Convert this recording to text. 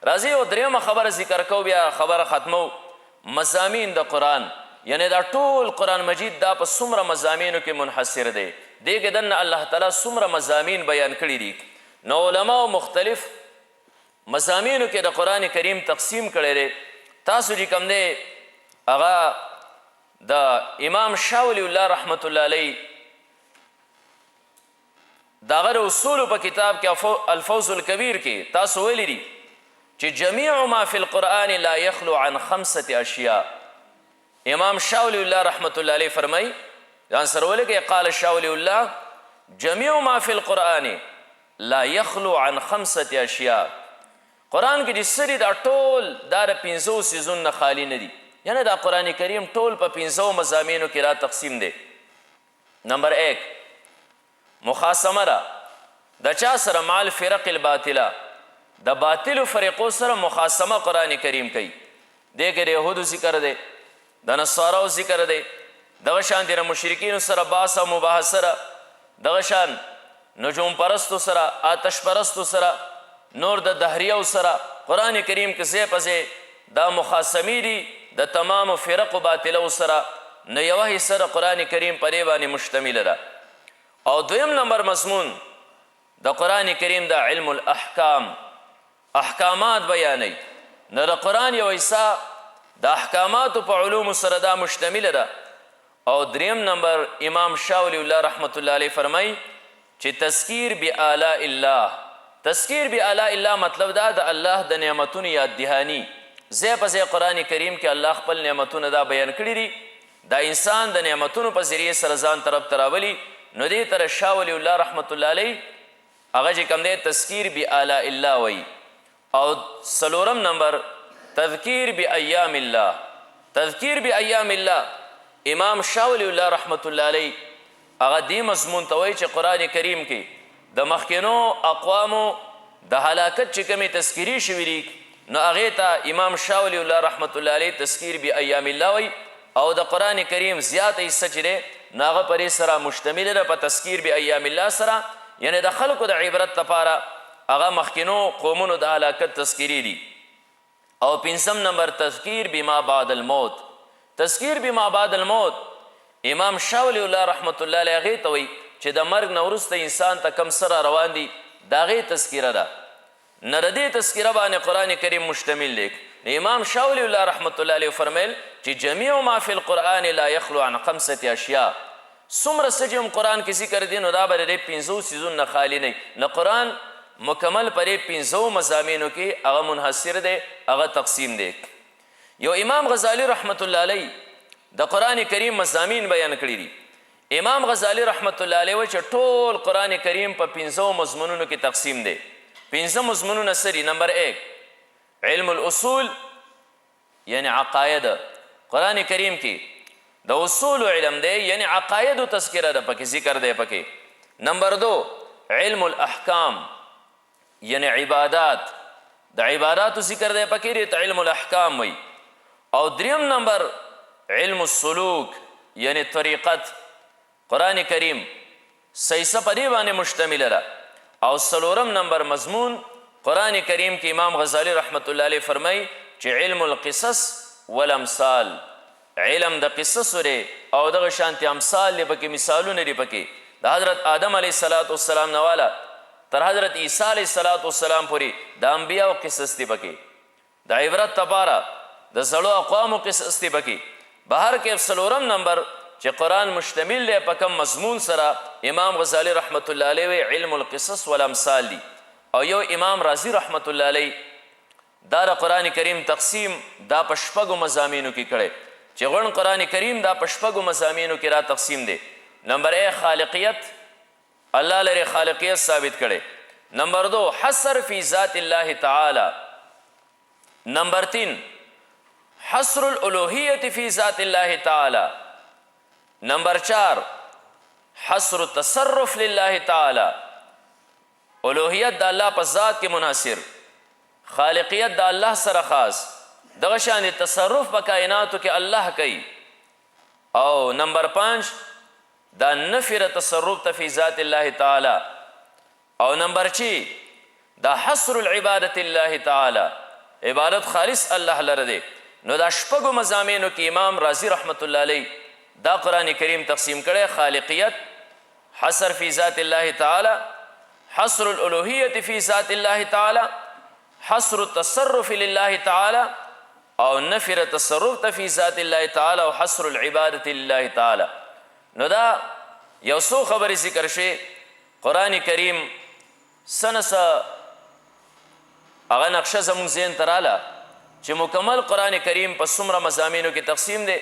راځي او دریمه خبره ذکر کو بیا خبره ختمو مضامین د قرآن یعنی دا ټول قرآن مجید دا په څومره مضامینو کې منحصر دی دې کې دننه الله تعالی څومره مضامین بیان کړي دي نو علماو مختلف مضامینو کې د قرآن کریم تقسیم کړی دی تاسو چې کوم دی هغه د امام شاه ولی الله رحمت الله علیه د هغه د اصولو په کتاب کې الفوز الکبیر کې تاسو ویلی دي چې جمیع ما فی القرآن لا یخلو عن 5 اشیاء امام شاه ولی الله رحمت الله علیه فرمای ځان سره ولګئ قال شاه ولی الله جمیع ما فی القرآن لا یخلو عن 5 اشیاء قرآن کې چې څه دي دا ټول دا د 5 څیزونو نه خالی نه دي یعنی دا قرآن کریم ټول په 5 مضامینو کې را تقسیم دی نمبر 1 مخاصمه ده د چا سره مال فرق الباطله د باطلو فرقو سره مخاصمه قرآن کریم کوي دې کې د یهودو ذکر دی د نصاراو ذکر دی دغه شان د مشرکینو سره بحث او مباحثه ده دغه شان نجوم پرستو سره آتش پرستو سره نور د دهریو سره قرآن کریم کې ځای په ځای دا مخاصمې دي د تمامو فرق و باطلو سره نو یوه حصه د قرآن کریم په دې باندې مشتمله ده او دویم نمبر مضمون د قرآن کریم د علم الاحکام احکامات بیانوي نو د قرآن یو حصه د احکاماتو په علومو سره دا مشتمله ده او دریم نمبر امام شاه ولی الله رحمت الله علیه فرمای چې تذکیر بآلاء الله تذکیر بآلاء الله مطلب دا د الله د نعمتونو یاد دهانی ځای په ځای قرآن کریم کې الله خپل نعمتونه دا بیان کړي دي دا انسان د نعمتونو په ذریعې سره ځان طرف ته راولي نو دې ته شاه ولی الله رحمت الله علیه هغه چې کوم دی تذکیر بآلاء الله وایي او څلورم نمبر تذکیر بایام الله تذکیر بایام الله امام شاه ولی الله رحمت الله علیه هغه دې مضمون ته وایي چې قرآن کریم کې د مخکینو اقوامو د هلاکت چې کومې تذکیري شوي دي نو هغې ته امام شاه ولی الله رحمت الله علیه تذکیر بایام الله وایي او د قرآن کریم زیاته حصه چې دی نو هغه پرې سره مشتمله ده په تذکیر بایام الله سره یعنی د خلکو د عبرت لپاره هغه مخکینو قومونو د هلاکت تذکیري دي او پنځم نمبر تذکیر بما بعد الموت تذکیر بما بعد الموت امام شاه ولی الله رحمت الله علیه هغې ته وایي چې د مرګ نه وروسته انسان ته کم سره روان دي د هغې تذکیره ده نه د دې تذکیره باندې قرآن کریم مشتمل دی امام شاه ولی الله رحمت الله علیه فرمیل چې جمیع ما فی القرآن لا یخلو عن 5 اشیاء څومره څه چې هم قرآن کې ذکر دی نو دا به د دې 5 څیزونو نه خالی نه نه قرآن مکمل پر 5 مضامینو کې هغه منحصر دی هغه تقسیم دی یو امام غزالی رحمت الله علیه د قرآن کریم مضامین بیان کړي دي امام غزالی رحمت الله علیه وایي چې ټول قرآن کریم په 5 مضمونونو کې تقسیم دی 5 مضمونونه سری نمبر 1 علم الاصول یعنی عقاید قرآن کریم کې د اصول علم دی یعنی عقاید و تذکره ده پکې ذکر دی پکې نمبر 2 علم الاحکام یعنی عبادات د عباداتو ذکر دی پکې دی ته علم الاحکام وي او دریم نمبر علم السلوک یعنی طریقت قرآن کریم سیسه په دې باندې مشتمله ده او څلورم نمبر مضمون قرآن کریم کې امام غزالی رحمت الله علیه فرمای چې علم القصص والامثال علم د قصصو دی او دغه شانتې امثال دی پکې مثالونه دی پکې د حضرت آدم علیه السلام نه والا تر حضرت عیسی علیه السلام پورې د انبیاء قصص دی پکې د عبرت لپاره د زړو اقوامو قصص دی پکې بهر کې څلورم نمبر چې قرآن مشتمل دی په کوم مضمون سره امام غزالی رحمت الله علیه علم القصص والامثال دی او یو امام رازی رحمت الله علیه دا د قرآن کریم تقسیم دا په 6 مضامینو کې کړی چې غون قرآن کریم دا په 6 مضامینو کې را تقسیم دی نمبر 1 خالقیت الله لري خالقیت ثابت کړي نمبر 2 حصر فی ذات الله تعالی نمبر 3 حصر الالوهیت فی ذات الله تعالی نمبر 4 حصر التصرف لله تعالی الوهیت د الله په ذات کې منحصر خالقیت د الله سره خاص دغه شان تصرف په کائناتو کې الله کوي او نمبر 5 دا نفر تصرف ته فی ذات الله تعالی او نمبر 6 دا حصر العبادت الله تعالی عبادت خالص الله لره دی. نو دا شپږو مضامینو کې امام رازی رحمت الله علیه دا قرآن کریم تقسیم کړی: خالقیت، حصر فی ذات الله تعالی، حصر الالوهیت فی ذات الله تعالی، حصر التصرف لله تعالی، او نفر تصرف ته فی ذات الله تعالی، او حصر العبادت لله تعالی. نو دا یو څو خبرې ذکر شي. قرآن کریم سنسه هغه نقشه زموږ ذهن ته راله چې مکمل قرآن کریم په څومره مضامینو کې تقسیم دی.